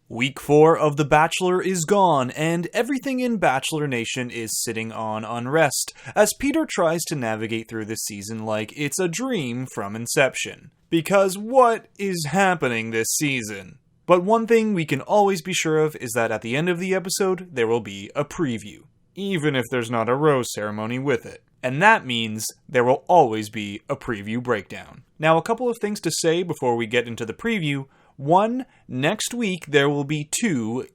Week 4 of The Bachelor is gone, and everything in Bachelor Nation is sitting on unrest, as Peter tries to navigate through this season like it's a dream from inception. Because what is happening this season? But one thing we can always be sure of is that at the end of the episode, there will be a preview, even if there's not a rose ceremony with it. And that means there will always be a preview breakdown. Now, a couple of things to say before we get into the preview. One, next week there will be two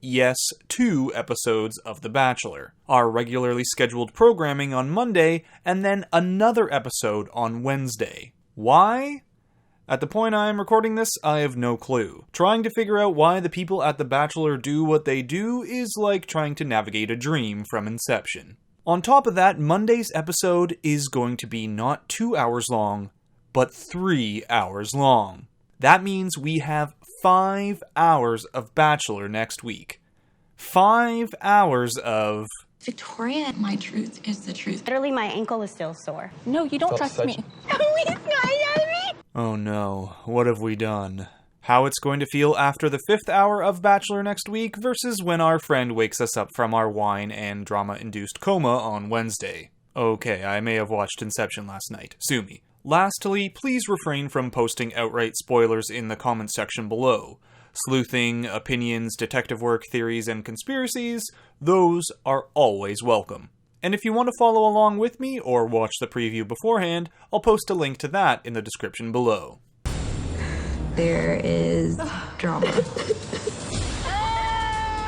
episodes of The Bachelor. Our regularly scheduled programming on Monday, and then another episode on Wednesday. Why? At the point I am recording this, I have no clue. Trying to figure out why the people at The Bachelor do what they do is like trying to navigate a dream from inception. On top of that, Monday's episode is going to be not 2 hours long, but 3 hours long. That means we have 5 hours of Bachelor next week. 5 hours of... Victoria, my truth is the truth. Literally, my ankle is still sore. No, you don't trust me. Oh no, what have we done? How it's going to feel after the 5th hour of Bachelor next week versus when our friend wakes us up from our wine and drama-induced coma on Wednesday. Okay, I may have watched Inception last night. Sue me. Lastly, please refrain from posting outright spoilers in the comments section below. Sleuthing, opinions, detective work, theories, and conspiracies, those are always welcome. And if you want to follow along with me or watch the preview beforehand, I'll post a link to that in the description below. There is drama.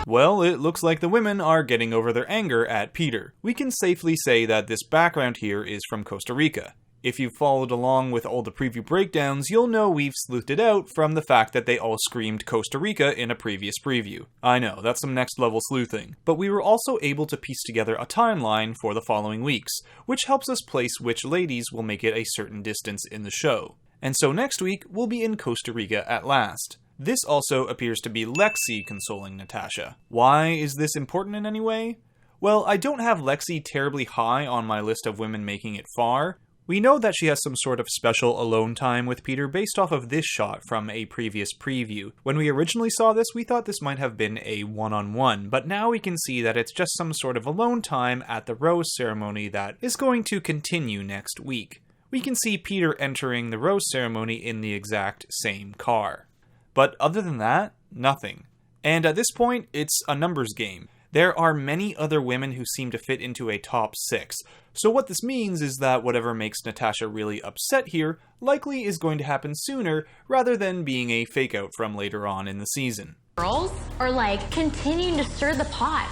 Well, it looks like the women are getting over their anger at Peter. We can safely say that this background here is from Costa Rica. If you've followed along with all the preview breakdowns, you'll know we've sleuthed it out from the fact that they all screamed Costa Rica in a previous preview. I know, that's some next level sleuthing. But we were also able to piece together a timeline for the following weeks, which helps us place which ladies will make it a certain distance in the show. And so next week, we'll be in Costa Rica at last. This also appears to be Lexi consoling Natasha. Why is this important in any way? Well, I don't have Lexi terribly high on my list of women making it far. We know that she has some sort of special alone time with Peter based off of this shot from a previous preview. When we originally saw this, we thought this might have been a one-on-one, but now we can see that it's just some sort of alone time at the rose ceremony that is going to continue next week. We can see Peter entering the rose ceremony in the exact same car. But other than that, nothing. And at this point, it's a numbers game. There are many other women who seem to fit into a top 6. So what this means is that whatever makes Natasha really upset here likely is going to happen sooner rather than being a fake out from later on in the season. Girls are like continuing to stir the pot.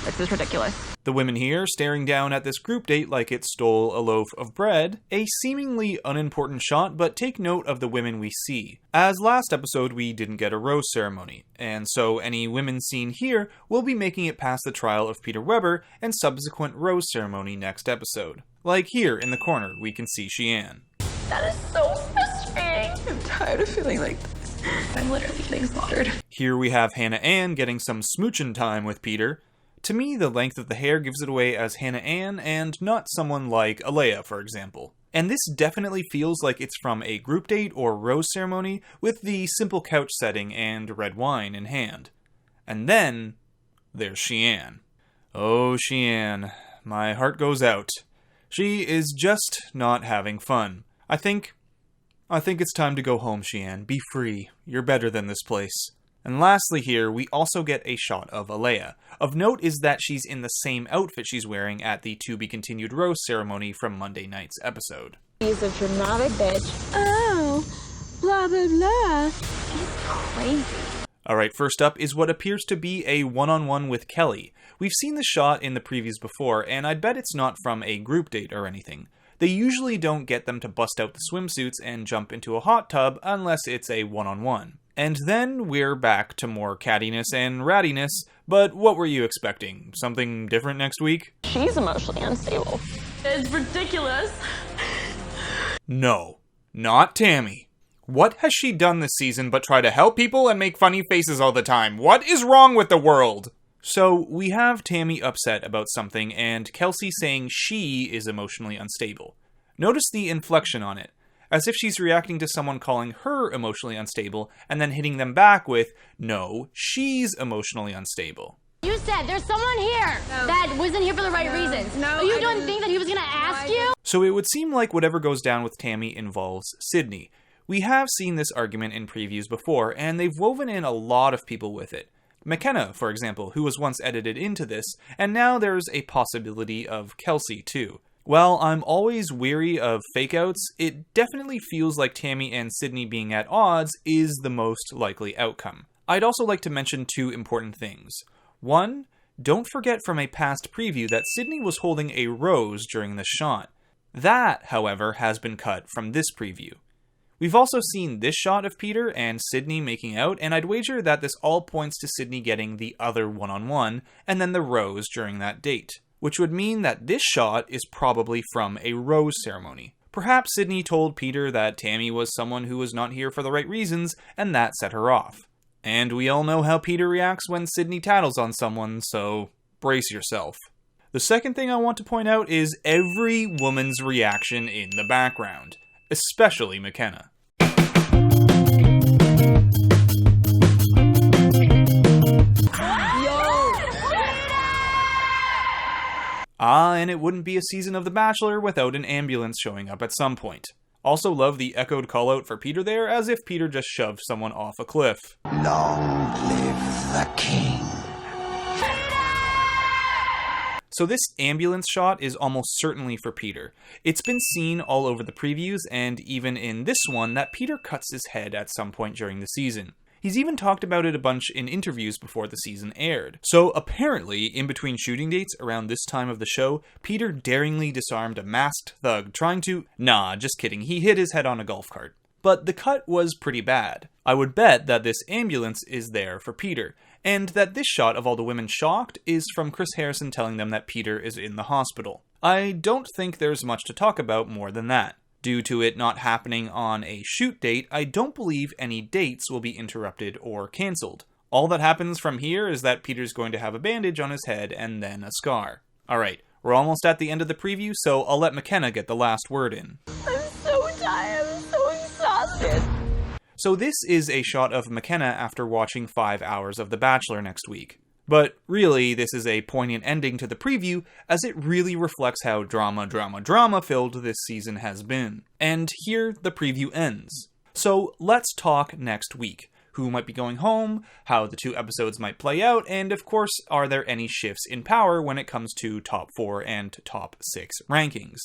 This is ridiculous. The women here staring down at this group date like it stole a loaf of bread. A seemingly unimportant shot, but take note of the women we see. As last episode, we didn't get a rose ceremony, and so any women seen here will be making it past the trial of Peter Weber and subsequent rose ceremony next episode. Like here in the corner, we can see Sheann. That is so frustrating. I'm tired of feeling like this. I'm literally getting slaughtered. Here we have Hannah Ann getting some smoochin' time with Peter. To me, the length of the hair gives it away as Hannah Ann and not someone like Alea, for example. And this definitely feels like it's from a group date or rose ceremony with the simple couch setting and red wine in hand. And then, there's Sheann. Oh, Sheann, my heart goes out. She is just not having fun. I think it's time to go home, Sheann. Be free. You're better than this place. And lastly here, we also get a shot of Alea. Of note is that she's in the same outfit she's wearing at the to-be-continued rose ceremony from Monday night's episode. He's a dramatic bitch. Oh, blah, blah, blah. He's crazy. Alright, first up is what appears to be a one-on-one with Kelly. We've seen the shot in the previews before, and I'd bet it's not from a group date or anything. They usually don't get them to bust out the swimsuits and jump into a hot tub unless it's a one-on-one. And then we're back to more cattiness and rattiness, but what were you expecting? Something different next week? She's emotionally unstable. It's ridiculous. No, not Tammy. What has she done this season but try to help people and make funny faces all the time? What is wrong with the world? So we have Tammy upset about something and Kelsey saying she is emotionally unstable. Notice the inflection on it. as if she's reacting to someone calling her emotionally unstable and then hitting them back with, no, she's emotionally unstable. You said there's someone here that wasn't here for the right reasons. No, you I don't didn't. think that he was gonna ask you? So it would seem like whatever goes down with Tammy involves Sydney. We have seen this argument in previews before, and they've woven in a lot of people with it. McKenna, for example, who was once edited into this, and now there's a possibility of Kelsey too. While I'm always weary of fake-outs, it definitely feels like Tammy and Sydney being at odds is the most likely outcome. I'd also like to mention two important things. One, don't forget from a past preview that Sydney was holding a rose during the shot. That, however, has been cut from this preview. We've also seen this shot of Peter and Sydney making out, and I'd wager that this all points to Sydney getting the other one-on-one, and then the rose during that date. Which would mean that this shot is probably from a rose ceremony. Perhaps Sydney told Peter that Tammy was someone who was not here for the right reasons, and that set her off. And we all know how Peter reacts when Sydney tattles on someone, so brace yourself. The second thing I want to point out is every woman's reaction in the background, especially McKenna. And it wouldn't be a season of The Bachelor without an ambulance showing up at some point. Also love the echoed callout for Peter there, as if Peter just shoved someone off a cliff. Long live the king. So this ambulance shot is almost certainly for Peter. It's been seen all over the previews, and even in this one, that Peter cuts his head at some point during the season. He's even talked about it a bunch in interviews before the season aired. So apparently, in between shooting dates around this time of the show, Peter daringly disarmed a masked thug trying to... Nah, just kidding, he hit his head on a golf cart. But the cut was pretty bad. I would bet that this ambulance is there for Peter, and that this shot of all the women shocked is from Chris Harrison telling them that Peter is in the hospital. I don't think there's much to talk about more than that. Due to it not happening on a shoot date, I don't believe any dates will be interrupted or cancelled. All that happens from here is that Peter's going to have a bandage on his head and then a scar. Alright, we're almost at the end of the preview, so I'll let McKenna get the last word in. I'm so tired. I'm so exhausted. So this is a shot of McKenna after watching 5 hours of The Bachelor next week. But really, this is a poignant ending to the preview, as it really reflects how drama-filled this season has been. And here, the preview ends. So let's talk next week. Who might be going home, how the 2 episodes might play out, and of course, are there any shifts in power when it comes to top 4 and top 6 rankings?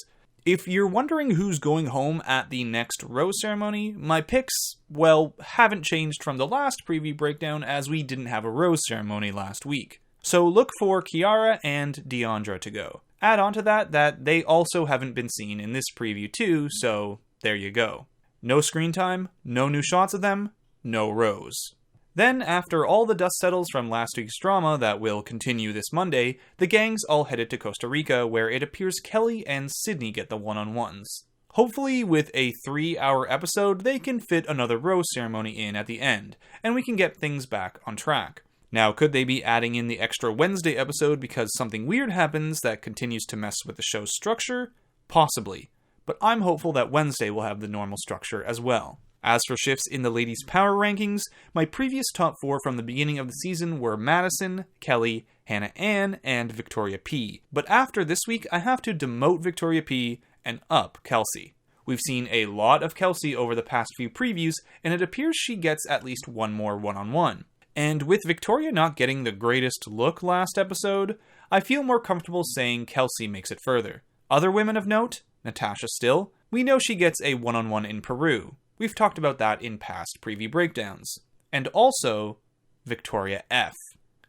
If you're wondering who's going home at the next rose ceremony, my picks, well, haven't changed from the last preview breakdown as we didn't have a rose ceremony last week. So look for Kiara and Deandra to go. Add on to that they also haven't been seen in this preview too, so there you go. No screen time, no new shots of them, no rose. Then, after all the dust settles from last week's drama that will continue this Monday, the gangs all headed to Costa Rica, where it appears Kelly and Sydney get the one-on-ones. Hopefully, with a 3-hour episode, they can fit another rose ceremony in at the end, and we can get things back on track. Now, could they be adding in the extra Wednesday episode because something weird happens that continues to mess with the show's structure? Possibly. But I'm hopeful that Wednesday will have the normal structure as well. As for shifts in the ladies' power rankings, my previous top 4 from the beginning of the season were Madison, Kelly, Hannah Ann, and Victoria P. But after this week, I have to demote Victoria P and up Kelsey. We've seen a lot of Kelsey over the past few previews, and it appears she gets at least one more one-on-one. And with Victoria not getting the greatest look last episode, I feel more comfortable saying Kelsey makes it further. Other women of note, Natasha Still, we know she gets a one-on-one in Peru. We've talked about that in past preview breakdowns. And also, Victoria F.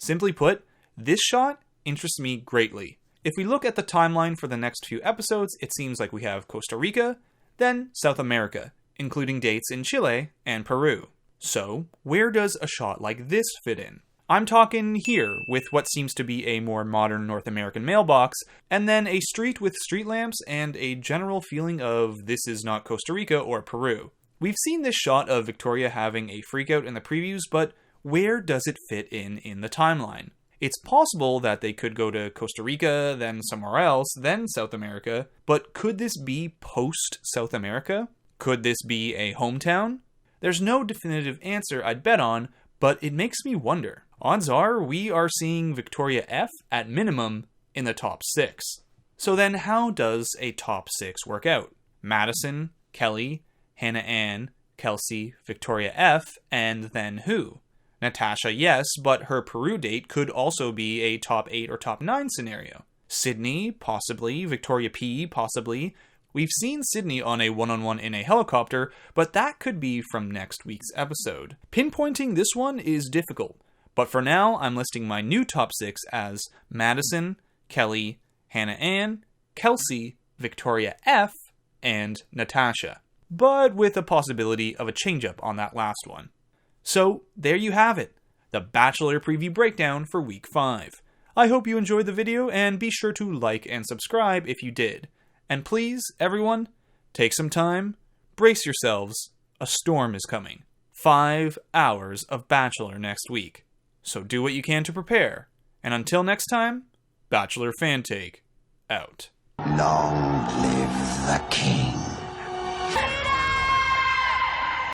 Simply put, this shot interests me greatly. If we look at the timeline for the next few episodes, it seems like we have Costa Rica, then South America, including dates in Chile and Peru. So, where does a shot like this fit in? I'm talking here, with what seems to be a more modern North American mailbox, and then a street with street lamps and a general feeling of this is not Costa Rica or Peru. We've seen this shot of Victoria having a freakout in the previews, but where does it fit in the timeline? It's possible that they could go to Costa Rica, then somewhere else, then South America, but could this be post-South America? Could this be a hometown? There's no definitive answer I'd bet on, but it makes me wonder. Odds are we are seeing Victoria F at minimum in the top 6. So then how does a top 6 work out? Madison, Kelly, Hannah Ann, Kelsey, Victoria F, and then who? Natasha, yes, but her Peru date could also be a top 8 or top 9 scenario. Sydney, possibly. Victoria P, possibly. We've seen Sydney on a one-on-one in a helicopter, but that could be from next week's episode. Pinpointing this one is difficult, but for now I'm listing my new top 6 as Madison, Kelly, Hannah Ann, Kelsey, Victoria F, and Natasha, but with a possibility of a change-up on that last one. So there you have it, the Bachelor preview breakdown for week 5. I hope you enjoyed the video, and be sure to like and subscribe if you did. And please, everyone, take some time, brace yourselves, a storm is coming. 5 hours of Bachelor next week. So do what you can to prepare. And until next time, Bachelor Fantake, out. Long live the king.